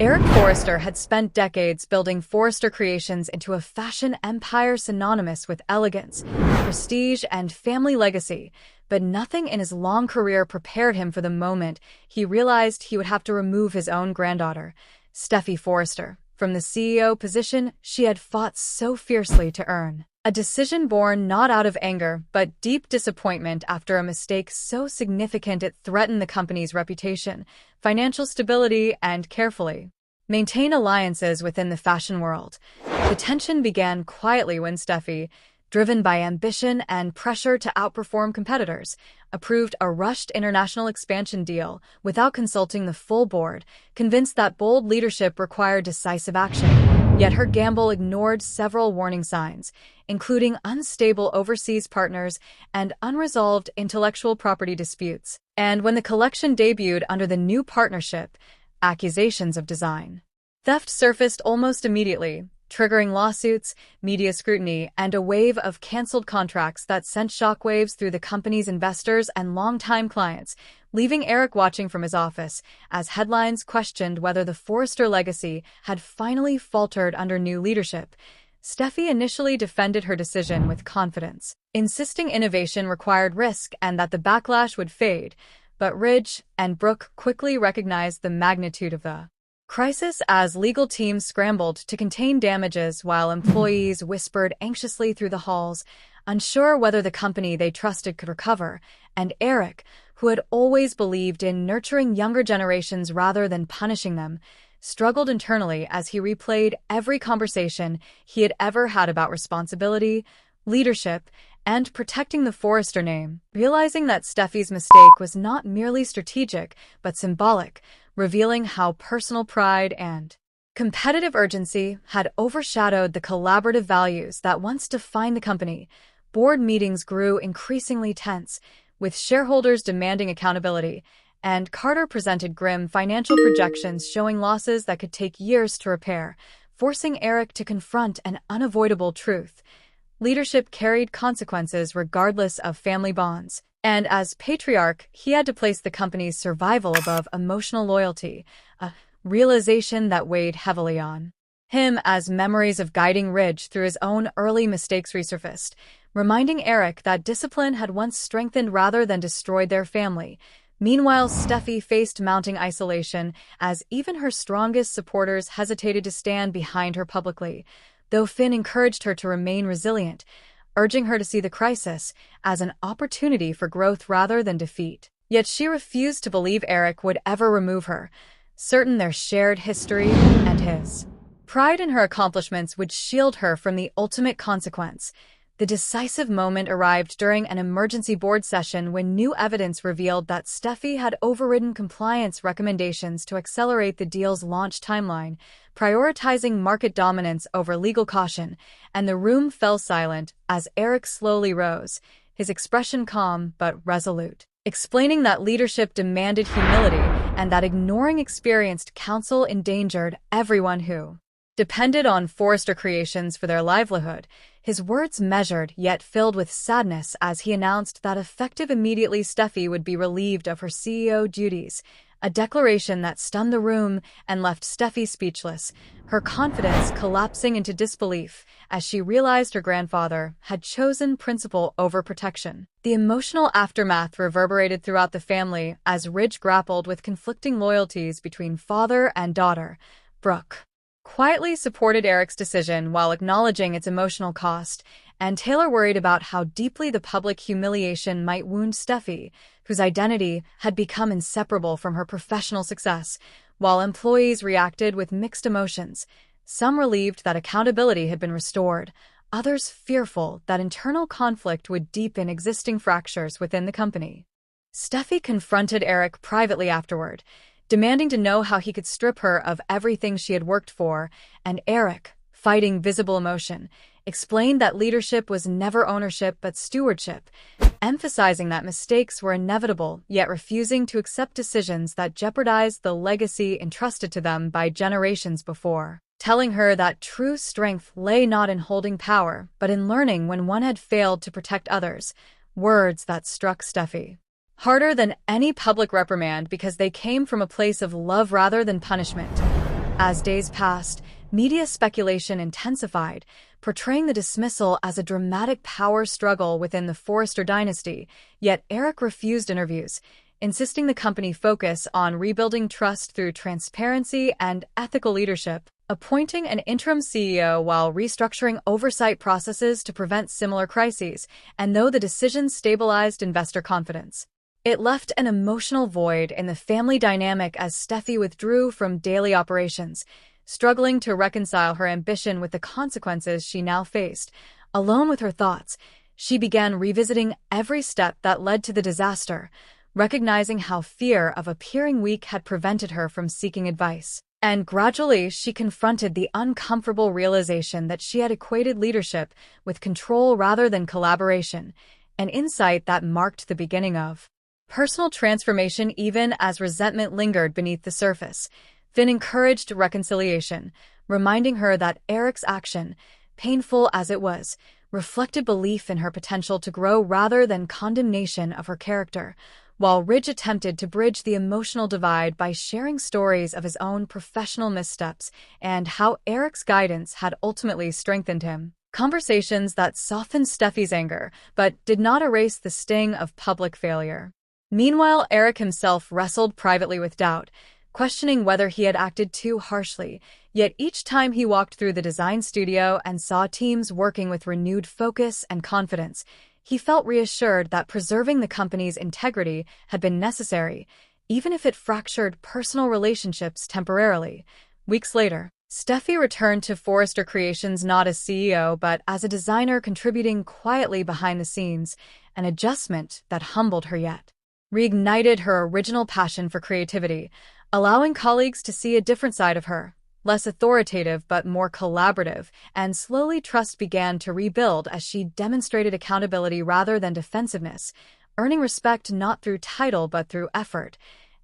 Eric Forrester had spent decades building Forrester Creations into a fashion empire synonymous with elegance, prestige, and family legacy, but nothing in his long career prepared him for the moment he realized he would have to remove his own granddaughter, STEFFY Forrester, from the CEO position she had fought so fiercely to earn. A decision born not out of anger, but deep disappointment after a mistake so significant it threatened the company's reputation, financial stability, and carefully maintain alliances within the fashion world. The tension began quietly when STEFFY, driven by ambition and pressure to outperform competitors, approved a rushed international expansion deal without consulting the full board, convinced that bold leadership required decisive action. Yet her gamble ignored several warning signs, including unstable overseas partners and unresolved intellectual property disputes. And when the collection debuted under the new partnership, accusations of design theft surfaced almost immediately, triggering lawsuits, media scrutiny, and a wave of canceled contracts that sent shockwaves through the company's investors and longtime clients, leaving Eric watching from his office as headlines questioned whether the Forrester legacy had finally faltered under new leadership. STEFFY initially defended her decision with confidence, insisting innovation required risk and that the backlash would fade, but Ridge and Brooke quickly recognized the magnitude of the crisis as legal teams scrambled to contain damages while employees whispered anxiously through the halls, unsure whether the company they trusted could recover, and Eric, who had always believed in nurturing younger generations rather than punishing them, struggled internally as he replayed every conversation he had ever had about responsibility, leadership, and protecting the Forrester name, realizing that STEFFY's mistake was not merely strategic but symbolic, revealing how personal pride and competitive urgency had overshadowed the collaborative values that once defined the company. Board meetings grew increasingly tense, with shareholders demanding accountability, and Carter presented grim financial projections showing losses that could take years to repair, forcing Eric to confront an unavoidable truth. Leadership carried consequences regardless of family bonds, and as patriarch, he had to place the company's survival above emotional loyalty, a realization that weighed heavily on him as memories of guiding Ridge through his own early mistakes resurfaced, reminding Eric that discipline had once strengthened rather than destroyed their family. Meanwhile, STEFFY faced mounting isolation as even her strongest supporters hesitated to stand behind her publicly, though Finn encouraged her to remain resilient, urging her to see the crisis as an opportunity for growth rather than defeat. Yet she refused to believe Eric would ever remove her, certain their shared history and his pride in her accomplishments would shield her from the ultimate consequence. The decisive moment arrived during an emergency board session when new evidence revealed that STEFFY had overridden compliance recommendations to accelerate the deal's launch timeline, prioritizing market dominance over legal caution, and the room fell silent as Eric slowly rose, his expression calm but resolute, explaining that leadership demanded humility and that ignoring experienced counsel endangered everyone who depended on Forrester Creations for their livelihood. His words measured yet filled with sadness as he announced that effective immediately STEFFY would be relieved of her CEO duties, a declaration that stunned the room and left STEFFY speechless, her confidence collapsing into disbelief as she realized her grandfather had chosen principle over protection. The emotional aftermath reverberated throughout the family as Ridge grappled with conflicting loyalties between father and daughter. Brooke quietly supported Eric's decision while acknowledging its emotional cost, and Taylor worried about how deeply the public humiliation might wound STEFFY, whose identity had become inseparable from her professional success. While employees reacted with mixed emotions, some relieved that accountability had been restored, others fearful that internal conflict would deepen existing fractures within the company. STEFFY confronted Eric privately afterward, demanding to know how he could strip her of everything she had worked for, and Eric, fighting visible emotion, explained that leadership was never ownership but stewardship, emphasizing that mistakes were inevitable yet refusing to accept decisions that jeopardized the legacy entrusted to them by generations before, telling her that true strength lay not in holding power but in learning when one had failed to protect others, words that struck STEFFY harder than any public reprimand because they came from a place of love rather than punishment. As days passed, media speculation intensified, portraying the dismissal as a dramatic power struggle within the Forrester dynasty, yet Eric refused interviews, insisting the company focus on rebuilding trust through transparency and ethical leadership, appointing an interim CEO while restructuring oversight processes to prevent similar crises, and though the decision stabilized investor confidence, it left an emotional void in the family dynamic as STEFFY withdrew from daily operations, struggling to reconcile her ambition with the consequences she now faced. Alone with her thoughts, she began revisiting every step that led to the disaster, recognizing how fear of appearing weak had prevented her from seeking advice. And gradually, she confronted the uncomfortable realization that she had equated leadership with control rather than collaboration, an insight that marked the beginning of personal transformation even as resentment lingered beneath the surface. Finn encouraged reconciliation, reminding her that Eric's action, painful as it was, reflected belief in her potential to grow rather than condemnation of her character, while Ridge attempted to bridge the emotional divide by sharing stories of his own professional missteps and how Eric's guidance had ultimately strengthened him. Conversations that softened STEFFY's anger, but did not erase the sting of public failure. Meanwhile, Eric himself wrestled privately with doubt, questioning whether he had acted too harshly, yet each time he walked through the design studio and saw teams working with renewed focus and confidence, he felt reassured that preserving the company's integrity had been necessary, even if it fractured personal relationships temporarily. Weeks later, STEFFY returned to Forrester Creations not as CEO but as a designer contributing quietly behind the scenes, an adjustment that humbled her yet reignited her original passion for creativity, allowing colleagues to see a different side of her, less authoritative but more collaborative, and slowly trust began to rebuild as she demonstrated accountability rather than defensiveness, earning respect not through title but through effort.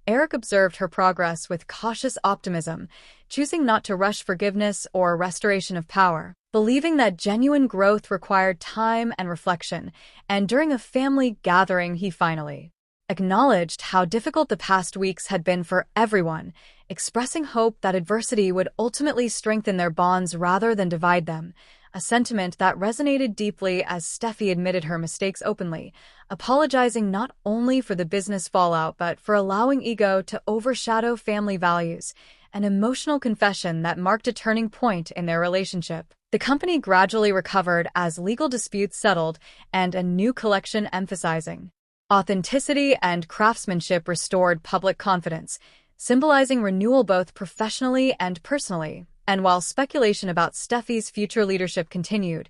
Eric observed her progress with cautious optimism, choosing not to rush forgiveness or restoration of power, believing that genuine growth required time and reflection, and during a family gathering he finally acknowledged how difficult the past weeks had been for everyone, expressing hope that adversity would ultimately strengthen their bonds rather than divide them, a sentiment that resonated deeply as STEFFY admitted her mistakes openly, apologizing not only for the business fallout but for allowing ego to overshadow family values, an emotional confession that marked a turning point in their relationship. The company gradually recovered as legal disputes settled and a new collection emphasizing authenticity and craftsmanship restored public confidence, symbolizing renewal both professionally and personally. And while speculation about STEFFY's future leadership continued,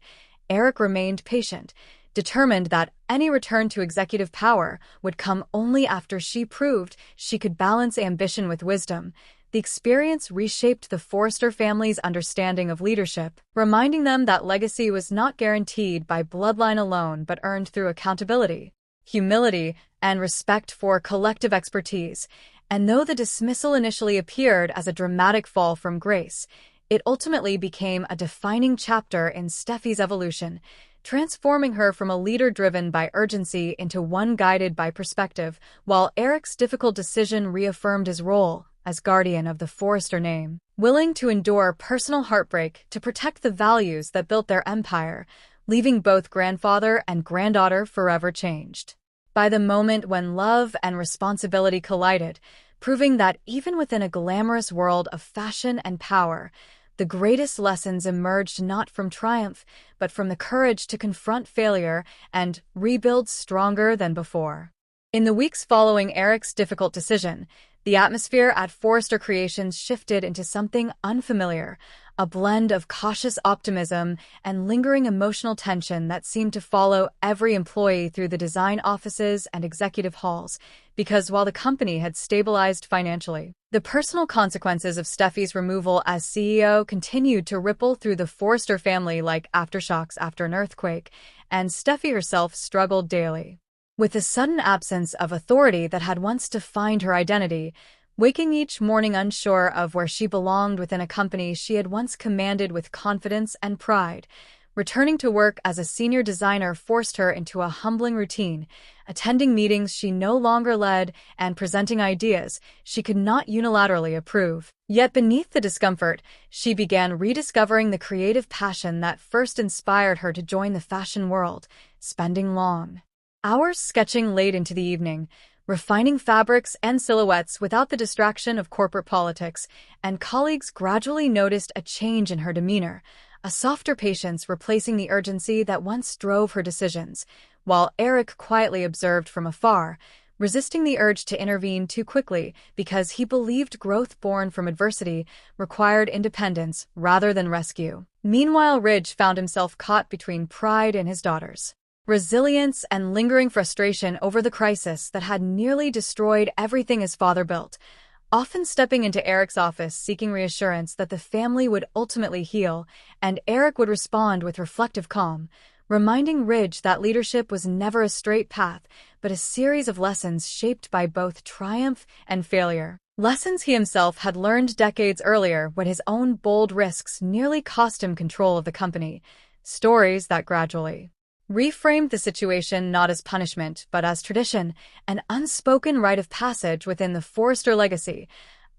Eric remained patient, determined that any return to executive power would come only after she proved she could balance ambition with wisdom. The experience reshaped the Forrester family's understanding of leadership, reminding them that legacy was not guaranteed by bloodline alone but earned through accountability, humility, and respect for collective expertise. And though the dismissal initially appeared as a dramatic fall from grace, it ultimately became a defining chapter in STEFFY's evolution, transforming her from a leader driven by urgency into one guided by perspective, while Eric's difficult decision reaffirmed his role as guardian of the Forrester name, willing to endure personal heartbreak to protect the values that built their empire, leaving both grandfather and granddaughter forever changed by the moment when love and responsibility collided, proving that even within a glamorous world of fashion and power, the greatest lessons emerged not from triumph, but from the courage to confront failure and rebuild stronger than before. In the weeks following Eric's difficult decision, the atmosphere at Forrester Creations shifted into something unfamiliar, a blend of cautious optimism and lingering emotional tension that seemed to follow every employee through the design offices and executive halls, because while the company had stabilized financially, the personal consequences of STEFFY's removal as CEO continued to ripple through the Forrester family like aftershocks after an earthquake, and STEFFY herself struggled daily with the sudden absence of authority that had once defined her identity, waking each morning unsure of where she belonged within a company she had once commanded with confidence and pride. Returning to work as a senior designer forced her into a humbling routine, attending meetings she no longer led and presenting ideas she could not unilaterally approve. Yet beneath the discomfort, she began rediscovering the creative passion that first inspired her to join the fashion world, spending long hours sketching late into the evening, refining fabrics and silhouettes without the distraction of corporate politics, and colleagues gradually noticed a change in her demeanor, a softer patience replacing the urgency that once drove her decisions, while Eric quietly observed from afar, resisting the urge to intervene too quickly because he believed growth born from adversity required independence rather than rescue. Meanwhile, Ridge found himself caught between pride in his daughters' resilience and lingering frustration over the crisis that had nearly destroyed everything his father built, often stepping into Eric's office seeking reassurance that the family would ultimately heal, and Eric would respond with reflective calm, reminding Ridge that leadership was never a straight path, but a series of lessons shaped by both triumph and failure. Lessons he himself had learned decades earlier when his own bold risks nearly cost him control of the company, stories that gradually reframed the situation not as punishment but as tradition, an unspoken rite of passage within the Forrester legacy.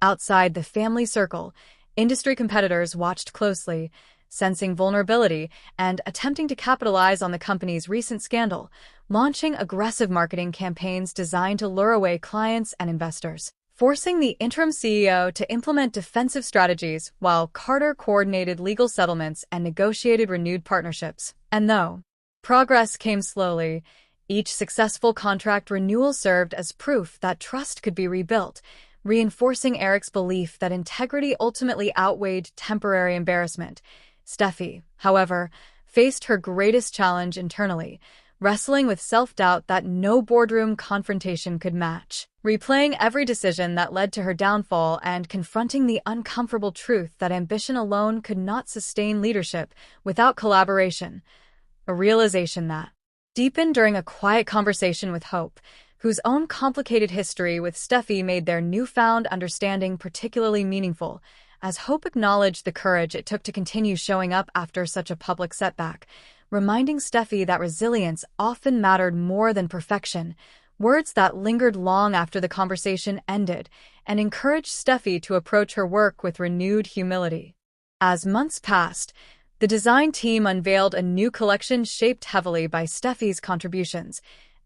Outside the family circle, industry competitors watched closely, sensing vulnerability and attempting to capitalize on the company's recent scandal, launching aggressive marketing campaigns designed to lure away clients and investors, forcing the interim CEO to implement defensive strategies while Carter coordinated legal settlements and negotiated renewed partnerships. And though progress came slowly, each successful contract renewal served as proof that trust could be rebuilt, reinforcing Eric's belief that integrity ultimately outweighed temporary embarrassment. STEFFY, however, faced her greatest challenge internally, wrestling with self-doubt that no boardroom confrontation could match, replaying every decision that led to her downfall and confronting the uncomfortable truth that ambition alone could not sustain leadership without collaboration. A realization that deepened during a quiet conversation with Hope, whose own complicated history with STEFFY made their newfound understanding particularly meaningful, as Hope acknowledged the courage it took to continue showing up after such a public setback, reminding STEFFY that resilience often mattered more than perfection, words that lingered long after the conversation ended and encouraged STEFFY to approach her work with renewed humility. As months passed, the design team unveiled a new collection shaped heavily by STEFFY's contributions,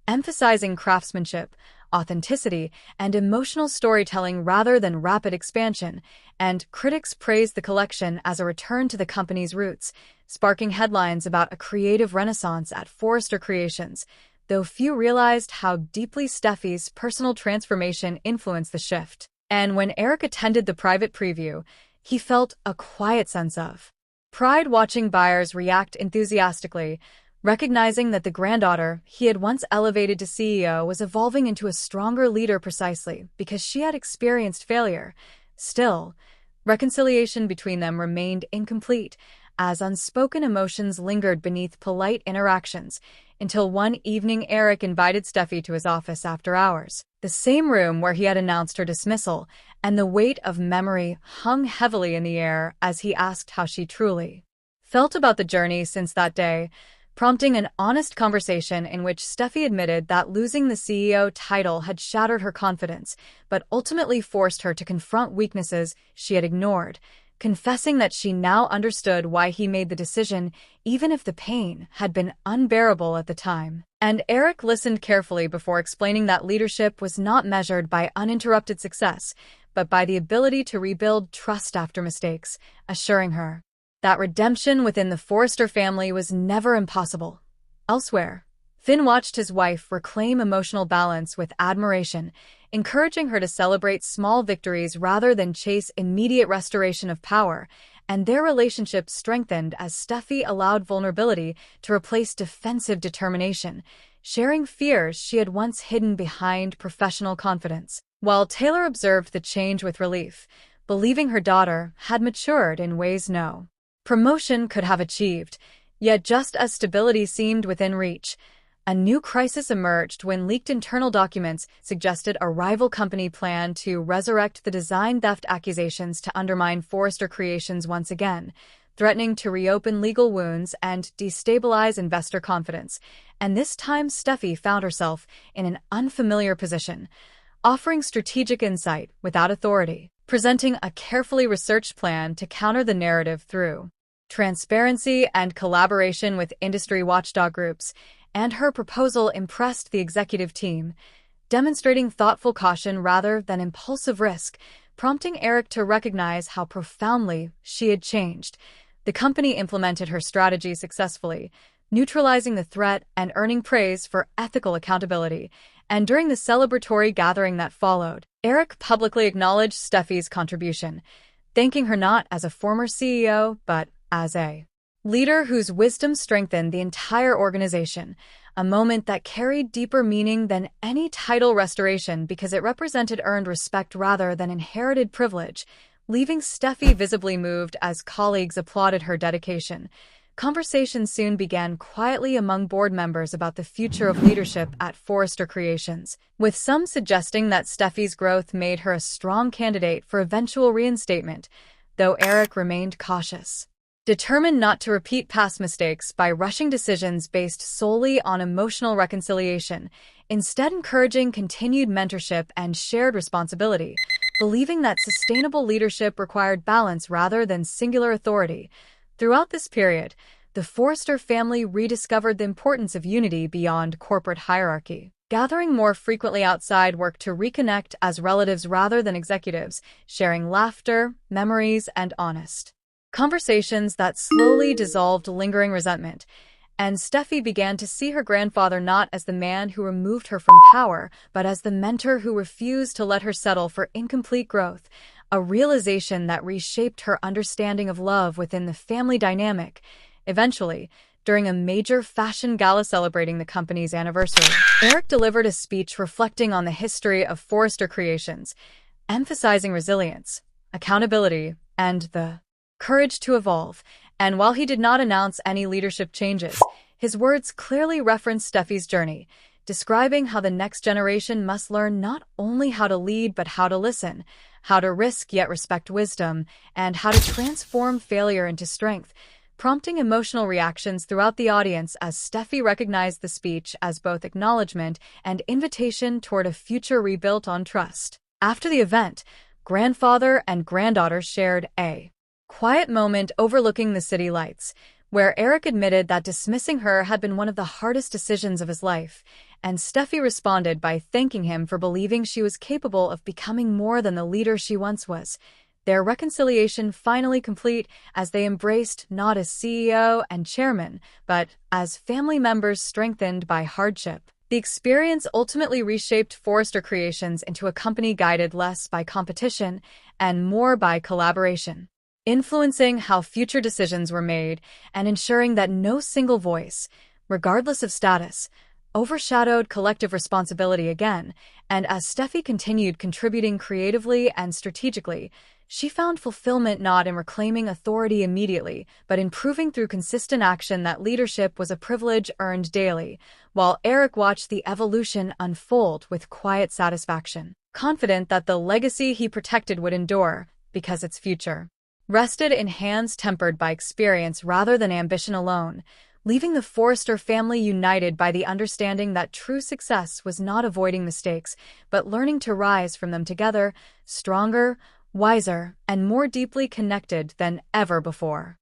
emphasizing craftsmanship, authenticity, and emotional storytelling rather than rapid expansion, and critics praised the collection as a return to the company's roots, sparking headlines about a creative renaissance at Forrester Creations, though few realized how deeply STEFFY's personal transformation influenced the shift. And when Eric attended the private preview, he felt a quiet sense of pride watching buyers react enthusiastically, recognizing that the granddaughter he had once elevated to CEO was evolving into a stronger leader precisely because she had experienced failure. Still, reconciliation between them remained incomplete, as unspoken emotions lingered beneath polite interactions, until one evening Eric invited STEFFY to his office after hours, the same room where he had announced her dismissal, and the weight of memory hung heavily in the air as he asked how she truly felt about the journey since that day, prompting an honest conversation in which STEFFY admitted that losing the CEO title had shattered her confidence, but ultimately forced her to confront weaknesses she had ignored, confessing that she now understood why he made the decision, even if the pain had been unbearable at the time. And Eric listened carefully before explaining that leadership was not measured by uninterrupted success, but by the ability to rebuild trust after mistakes, assuring her that redemption within the Forrester family was never impossible. Elsewhere, Finn watched his wife reclaim emotional balance with admiration, encouraging her to celebrate small victories rather than chase immediate restoration of power, and their relationship strengthened as STEFFY allowed vulnerability to replace defensive determination, sharing fears she had once hidden behind professional confidence. While Taylor observed the change with relief, believing her daughter had matured in ways no promotion could have achieved, yet just as stability seemed within reach, a new crisis emerged when leaked internal documents suggested a rival company planned to resurrect the design theft accusations to undermine Forrester Creations once again, threatening to reopen legal wounds and destabilize investor confidence. And this time, STEFFY found herself in an unfamiliar position, offering strategic insight without authority, presenting a carefully researched plan to counter the narrative through transparency and collaboration with industry watchdog groups, and her proposal impressed the executive team, demonstrating thoughtful caution rather than impulsive risk, prompting Eric to recognize how profoundly she had changed. The company implemented her strategy successfully, neutralizing the threat and earning praise for ethical accountability. And during the celebratory gathering that followed, Eric publicly acknowledged STEFFY's contribution, thanking her not as a former CEO, but as a leader whose wisdom strengthened the entire organization, a moment that carried deeper meaning than any title restoration because it represented earned respect rather than inherited privilege, leaving STEFFY visibly moved as colleagues applauded her dedication. Conversations soon began quietly among board members about the future of leadership at Forrester Creations, with some suggesting that STEFFY's growth made her a strong candidate for eventual reinstatement, though Eric remained cautious, determined not to repeat past mistakes by rushing decisions based solely on emotional reconciliation, instead encouraging continued mentorship and shared responsibility, believing that sustainable leadership required balance rather than singular authority. Throughout this period, the Forrester family rediscovered the importance of unity beyond corporate hierarchy, gathering more frequently outside work to reconnect as relatives rather than executives, sharing laughter, memories, and honest conversations that slowly dissolved lingering resentment. And STEFFY began to see her grandfather not as the man who removed her from power, but as the mentor who refused to let her settle for incomplete growth, a realization that reshaped her understanding of love within the family dynamic. Eventually, during a major fashion gala celebrating the company's anniversary, Eric delivered a speech reflecting on the history of Forrester Creations, emphasizing resilience, accountability, and the courage to evolve. And while he did not announce any leadership changes, his words clearly referenced STEFFY's journey, describing how the next generation must learn not only how to lead but how to listen, how to risk yet respect wisdom, and how to transform failure into strength, prompting emotional reactions throughout the audience as STEFFY recognized the speech as both acknowledgement and invitation toward a future rebuilt on trust. After the event, grandfather and granddaughter shared a quiet moment overlooking the city lights, where Eric admitted that dismissing her had been one of the hardest decisions of his life, and STEFFY responded by thanking him for believing she was capable of becoming more than the leader she once was. Their reconciliation finally complete as they embraced not as CEO and chairman, but as family members strengthened by hardship. The experience ultimately reshaped Forrester Creations into a company guided less by competition and more by collaboration, influencing how future decisions were made and ensuring that no single voice, regardless of status, overshadowed collective responsibility again. And as STEFFY continued contributing creatively and strategically, she found fulfillment not in reclaiming authority immediately, but in proving through consistent action that leadership was a privilege earned daily, while Eric watched the evolution unfold with quiet satisfaction, confident that the legacy he protected would endure, because its future rested in hands tempered by experience rather than ambition alone, leaving the Forrester family united by the understanding that true success was not avoiding mistakes, but learning to rise from them together, stronger, wiser, and more deeply connected than ever before.